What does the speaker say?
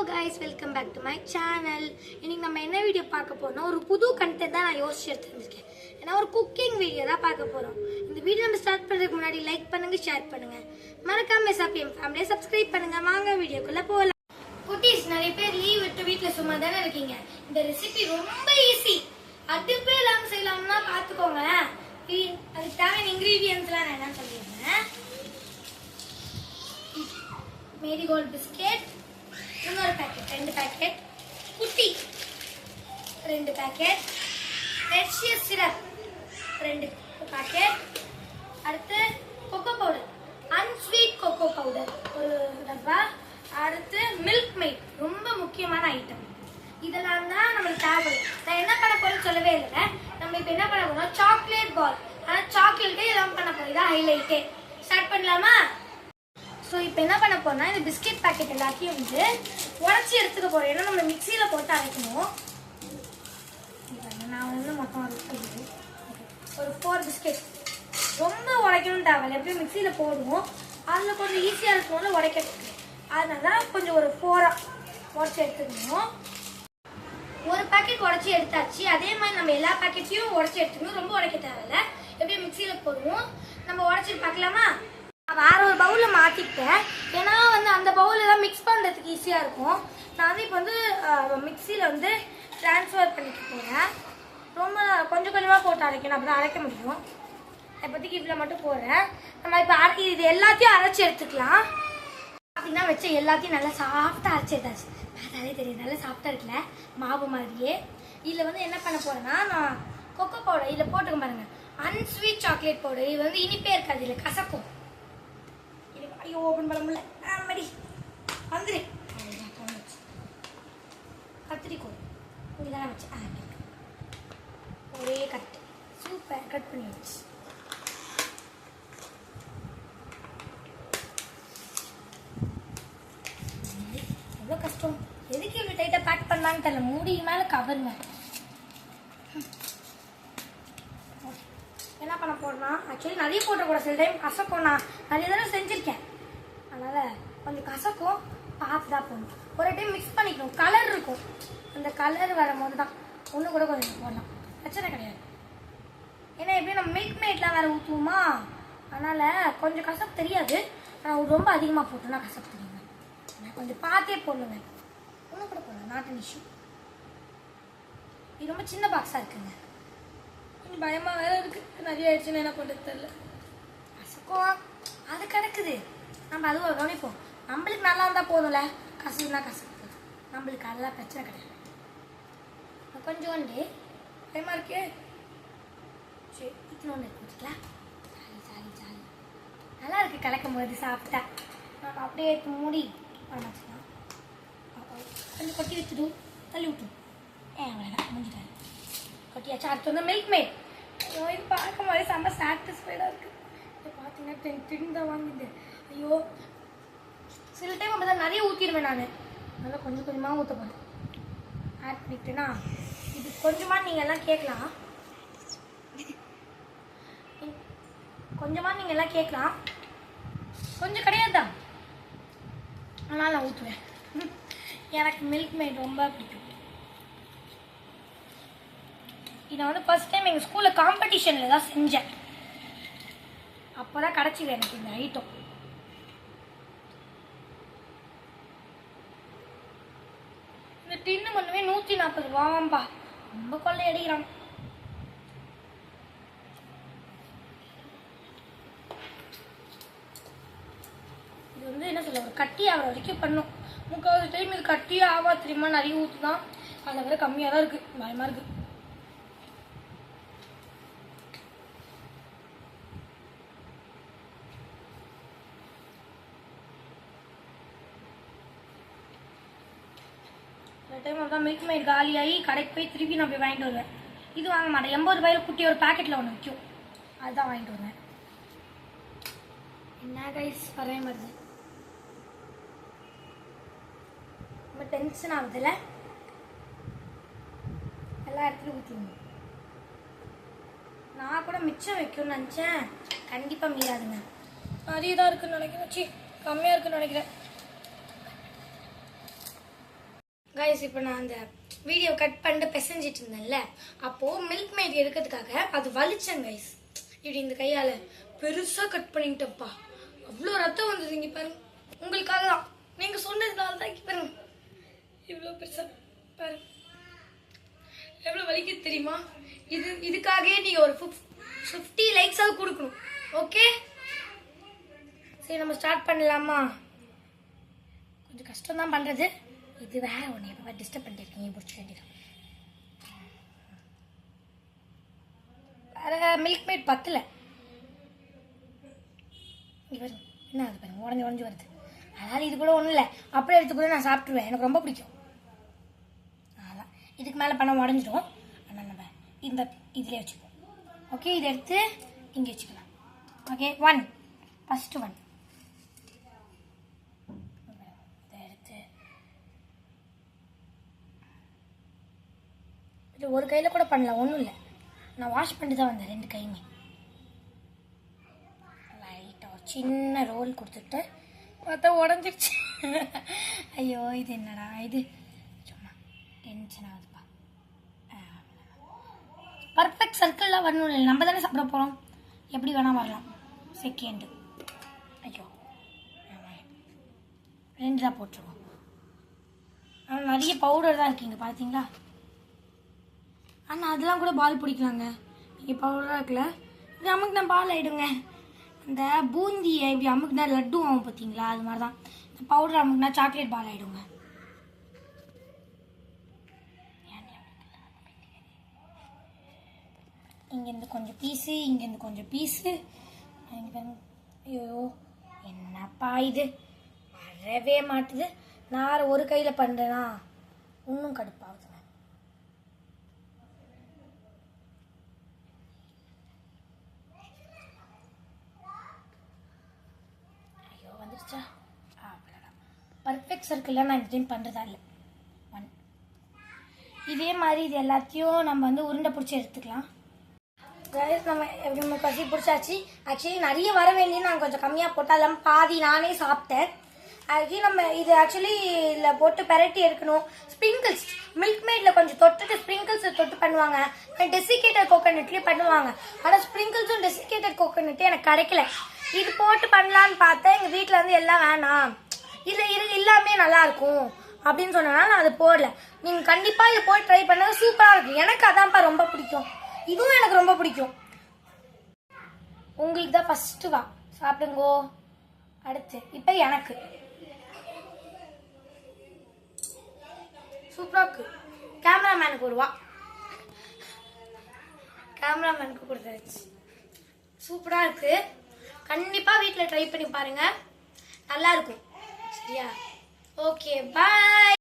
guys, welcome back to my channel. இன்னைக்கு நம்ம என்ன வீடியோ பார்க்க போறோம்னா ஒரு புது கண்டென்ட் தான் நான் யோசிச்சு எடுத்துருக்கேன். ஏன்னா ஒரு குக்கிங் வீடியோ தான் பார்க்க போறோம். இந்த வீடியோ நம்ம ஸ்டார்ட் பண்றதுக்கு முன்னாடி லைக் பண்ணுங்க, ஷேர் பண்ணுங்க. மறக்காம ஃபேமிலியை சப்ஸ்கிரைப் பண்ணுங்க. வாங்க வீடியோக்குள்ள போலாம். குட்டீஸ், நிறைய பேர் லீவ் விட்டு வீட்ல சும்மா தானே இருக்கீங்க. இந்த ரெசிபி ரொம்ப ஈஸி. அடுப்பே இல்லாம செய்யலாம்னா பாத்துக்கோங்க. அதுக்கு தேவையான இன்கிரீடியன்ட்ஸ்லாம் நான் என்ன சொல்லிடுறேன். மேரிகோல்ட் பிஸ்கெட் இன்னொரு பேக்கெட், 2 பேக்கெட். குட்டி 2 பேக்கெட். ரெட்ஷியஸ் சிரப் 2 பேக்கெட். அடுத்து cocoa powder, unsweet cocoa powder ஒரு டப்பா. அடுத்து மில்க் மெய்ட், ரொம்ப முக்கியமான ஐட்டம். இதெல்லாம் தான் நம்மளுக்கு தேவை. நான் என்ன பண்ண போறேன்னு சொல்லவே இல்லை. நம்ம இப்போ என்ன பண்ண போறோம், சாக்லேட் பால். ஆனால் சாக்லேட்டே எல்லாம் பண்ண போறோம். இதான் ஹைலைட்டே. ஸ்டார்ட் பண்ணலாமா? ஸோ இப்போ என்ன பண்ண போறோம்னா, இந்த பிஸ்கெட் பேக்கெட் எல்லாத்தையும் வந்து உடச்சி எடுத்துக்க போறோம். ஏன்னா நம்ம மிக்சியில் போட்டு அரைக்கணும். நான் வந்து மொத்தம் ஒரு 4 பிஸ்கெட். ரொம்ப உடைக்கணும் தேவையில்லை, எப்படியும் மிக்சியில் போடுவோம். அதில் கொஞ்சம் ஈஸியாக இருக்கணும்ல உடைக்கிறதுக்கு. அதனால கொஞ்சம் ஒரு 4 உடச்சி எடுத்துக்கணும். ஒரு பேக்கெட் உடச்சி எடுத்தாச்சு. அதே மாதிரி நம்ம எல்லா பேக்கெட்டையும் உடச்சி எடுத்துக்கணும். ரொம்ப உடைக்க தேவையில்லை, எப்படியும் மிக்சியில் போடுவோம். நம்ம உடச்சி பார்க்கலாமா? வேற ஒரு பவுலில் மாற்றிக்கிட்டேன். ஏன்னா வந்து அந்த பவுலில் தான் மிக்ஸ் பண்ணுறதுக்கு ஈஸியாக இருக்கும். நான் வந்து இப்போ வந்து மிக்சியில் வந்து ட்ரான்ஸ்ஃபர் பண்ணிக்க போகிறேன். ரொம்ப கொஞ்சம் கொஞ்சமாக போட்டு அரைக்கணும், அப்படி தான் அரைக்க முடியும். இப்போதைக்கு இதில் மட்டும் போடுறேன். நம்ம இப்போ இது எல்லாத்தையும் அரைச்சி எடுத்துக்கலாம். பார்த்தீங்கன்னா வச்சு எல்லாத்தையும் நல்லா சாஃப்டாக அரைச்சி எடுத்தாச்சு. பார்த்தாலே தெரியும், நல்லா சாஃப்டாக இருக்குல்ல, மாவு மாதிரியே. இதில் வந்து என்ன பண்ண போகிறேன்னா, நான் கொக்கோ பவுடர் இதில் போட்டுக்க பாருங்க. Unsweet chocolate powder. இது வந்து இனிப்பே இருக்காது, இதில் கசக்கும். ஐயோ, ஓபன் பண்ண முடியல. மடி வந்துரு. கத்திரிக்கோள் இதெல்லாம் வச்சு ஒரே கட். சூப்பர், கட் பண்ணி வச்சு. எவ்வளோ கஷ்டம். எதுக்கு இவ்வளோ டைட்டாக பேக் பண்ணலான்னு தெரியல. மூடி மேலே கவருங்க. என்ன பண்ண போறேன்னா, ஆக்சுவலி நிறைய போட்டக்கூட சில டைம் கசக்கும். நான் நிறைய தடவை செஞ்சுருக்கேன், அதனால் கொஞ்சம் கசக்கும். பார்த்து தான் போடணும். ஒரு டைம் மிக்ஸ் பண்ணிக்கணும். கலர் இருக்கும், அந்த கலர் வரும்போது தான் ஒன்று கூட கொஞ்சம் போடலாம், பிரச்சனை கிடையாது. ஏன்னா எப்படியும் நம்ம மில்க் மேட்லாம் வேறு ஊற்றுவோமா, அதனால் கொஞ்சம் கசப்பு தெரியாது. ஆனால் ரொம்ப அதிகமாக போட்டோம்னா கசப்பு தெரியுங்க. நான் கொஞ்சம் பார்த்தே போடணுங்க. ஒன்று கூட போடலாம், நாட்டு இஷ்யூ. இது ரொம்ப சின்ன பாக்ஸாக இருக்குங்க. கொஞ்சம் பயமாக வேறு இருக்குது. நிறைய ஆயிடுச்சுன்னு என்ன பண்ணுறது தெரியல. கசக்கும், அது கிடக்குது. நம்ம அது ஒரு கவனிப்போம். நம்மளுக்கு நல்லா இருந்தால் போதும்ல, கசக்குனா கசக்கு. நம்மளுக்கு அதெல்லாம் பிரச்சனை கிடையாது. கொஞ்சோண்டு பயமாக இருக்கே. சரி, இத்தனோண்டு எடுத்துக்கலாம். Jolly jolly jolly. நல்லா இருக்குது கலக்கும் போது சாப்பிட்டா. நம்ம அப்படியே மூடி வச்சுக்கலாம். கொஞ்சம் கொட்டி வச்சுடும், தள்ளி விட்டுரும். அவ்வளோதான், முடிஞ்சிட்டாரு. கொட்டியாச்சு. அடுத்து வந்து மில்க் மேட். இது பார்க்கும் போது செம்ம சாட்டிஸ்ஃபைடாக இருக்குது. இப்போ பார்த்தீங்கன்னா தின் தான் வாங்கிது. ஐயோ, சில டைம் அப்படி தான் நிறைய ஊற்றிடுவேன் நான். நல்லா கொஞ்சம் கொஞ்சமாக ஊற்ற போகிறேன். ஆட் பண்ணிக்கிட்டேன்னா இது கொஞ்சமாக நீங்கள் எல்லாம் கேட்கலாம். கொஞ்சமாக நீங்கள் எல்லாம் கேட்கலாம், கொஞ்சம் கிடையாது தான். அதனால் நான் ஊற்றுவேன். எனக்கு மில்க் மேட் ரொம்ப பிடிக்கும். இதை வந்து ஃபர்ஸ்ட் டைம் எங்கள் ஸ்கூலில் காம்படிஷனில் தான் செஞ்சேன். அப்போ தான் கிடச்சிது எனக்கு இந்த ஐட்டம். இந்த டின்னு மட்டுமே 140 ரூபாம்பா. ரொம்ப கொள்ளை அடிக்கிறாங்க. இது வந்து என்ன சொல்ல, ஒரு கட்டி ஆகிற வரைக்கும் பண்ணும். 3/4 டைம் இது கட்டியே ஆவா தெரியுமா. நிறைய ஊற்று தான், அதை விட கம்மியாக தான் இருக்குது. பயமாக இருக்குது. டைம் தான் மில்க் மேட் காலியாகி கடைக்கு போய் திருப்பி நான் போய் வாங்கிட்டு வருவேன். இது வாங்க மாட்டேன். 80 ரூபாயில் குட்டி ஒரு பேக்கெட்டில் ஒன்று விற்கும், அதுதான் வாங்கிட்டு வருவேன். என்ன கைஸ் வரவே வருது, ரொம்ப டென்ஷன் ஆகுதுல்ல. எல்லா இடத்துலையும் ஊற்றிடுங்க. நான் கூட மிச்சம் வைக்கணும்னு நினச்சேன், கண்டிப்பாக மீறாதுங்க. நிறைய தான் இருக்குன்னு நினைக்கிறேன். கம்மியாக இருக்குன்னு நினைக்கிறேன். கைஸ் இப்போ நான் அந்த வீடியோ கட் பண்ணிட்டு பிசைஞ்சிட்டு இருந்தேன்ல, அப்போது மில்க் மேட் எடுக்கிறதுக்காக அது வலிச்சேன் கைஸ். இப்படி இந்த கையால் பெருசாக கட் பண்ணிட்டப்பா, அவ்வளோ ரத்தம் வந்தது. இங்கே பாருங்க, உங்களுக்காக தான், நீங்கள் சொன்னதுனால தான். இங்கே பாருங்க, இவ்வளோ பெருசாக பாருங்க, எவ்வளோ வலிக்குது தெரியுமா? இதுக்காகவே நீங்கள் ஒரு 50 லைக்ஸாக கொடுக்கணும். ஓகே, சரி நம்ம ஸ்டார்ட் பண்ணலாமா? கொஞ்சம் கஷ்டம் தான் பண்ணுறது. இது வேற ஒன்று, எப்போ டிஸ்டர்ப் பண்ணிட்டு இருக்கீங்க, பிடிச்சி வேண்டியது. வேற மில்க் மேட் பத்தல. இவர் என்ன அது பாருங்க, உடஞ்சி வருது. அதனால் இது கூட ஒன்றும் இல்லை, அப்படியே எடுத்து கூட நான் சாப்பிட்ருவேன், எனக்கு ரொம்ப பிடிக்கும். அதான் இதுக்கு மேலே பண்ண உடஞ்சிடும். ஆனால் நம்ம இந்த இதிலே வச்சுக்குவோம். ஓகே, இதை எடுத்து இங்கே வச்சுக்கலாம். ஓகே, ஃபஸ்ட்டு 1 ஒரு கையில் கூட பண்ணல, ஒன்றும் இல்லை. நான் வாஷ் பண்ணிட்டு தான் வந்தேன் 2 கையுமே. லைட்டாக சின்ன ரோல் கொடுத்துட்டு பார்த்தா உடஞ்சிருச்சு. ஐயோ, இது என்னடா இது, சும்மா டென்ஷன் ஆகுதுப்பா. பர்ஃபெக்ட் சர்க்கிள்லாம் வரணும் இல்லை, நம்ம தானே சாப்பிட போகிறோம், எப்படி வேணால் வரலாம். செகண்டு, ஐயோ 2 தான் போட்டுருவோம். ஆனால் நிறைய பவுடர் தான் இருக்குங்க, பார்த்தீங்களா? ஆனால் அதெல்லாம் கூட பால் பிடிக்கலாங்க. இங்கே பவுடராக இருக்குல்ல, இது அமுக்குனா பால் ஆகிடுங்க. அந்த பூந்தியை இப்படி அமுக்குனா லட்டு ஆகும் பார்த்தீங்களா, அது மாதிரி தான் இந்த பவுடர் அமுக்குனா சாக்லேட் பால் ஆகிடுங்க. இங்கேருந்து கொஞ்சம் பீஸு, இங்கேருந்து கொஞ்சம் பீஸு. ஐயோ என்னப்பா இது, வரவே மாட்டுது. நான் ஒரு கையில் பண்ணுறேன்னா இன்னும் கடுப்பாகுது. பர்ஃபெக்ட் சர்க்கிளில் நான் டிசைன் பண்ணுறதா இல்லை. 1 இதே மாதிரி இது எல்லாத்தையும் நம்ம வந்து உருண்டை பிடிச்சி எடுத்துக்கலாம். நம்ம பசி பிடிச்சாச்சு. ஆக்சுவலி நிறைய வர வேண்டியது நான் கொஞ்சம் கம்மியாக போட்டு அதெல்லாம் பாதி நானே சாப்பிட்டேன். ஆக்சுவலி நம்ம இது ஆக்சுவலி இதில் போட்டு பெரட்டி எடுக்கணும். ஸ்ப்ரிங்கிள்ஸ் மில்க் மேடில் கொஞ்சம் தொட்டுட்டு ஸ்ப்ரிங்கிள்ஸை தொட்டு பண்ணுவாங்க, டெசிகேட்டட் கோகோனட்லேயும் பண்ணுவாங்க. ஆனால் ஸ்ப்ரிங்கிள்ஸும் டெசிகேட்டட் கோகோனட்டும் எனக்கு கிடைக்கல. இது போட்டு பண்ணலான்னு பார்த்தேன். எங்கள் வீட்டில் வந்து எல்லாம் வேணாம், இது எல்லாமே நல்லா இருக்கும் அப்படின்னு சொன்னனால நான் அதை போடல. நீங்கள் கண்டிப்பாக இதை போட்டு ட்ரை பண்ணால் சூப்பராக இருக்கும். எனக்கு அதான்ப்பா ரொம்ப பிடிக்கும், இதுவும் எனக்கு ரொம்ப பிடிக்கும். உங்களுக்கு தான் ஃபஸ்ட்டு வா சாப்பிடுங்கோ. அடுத்து இப்போ எனக்கு சூப்பராக இருக்கு. கேமராமேனுக்கு ஒரு வா, கேமராமேனுக்கு கொடுத்தாச்சு. சூப்பராக இருக்கு. கண்டிப்பாக வீட்டில் ட்ரை பண்ணி பாருங்கள், நல்லா இருக்கும். சரியா? ஓகே, பாய்.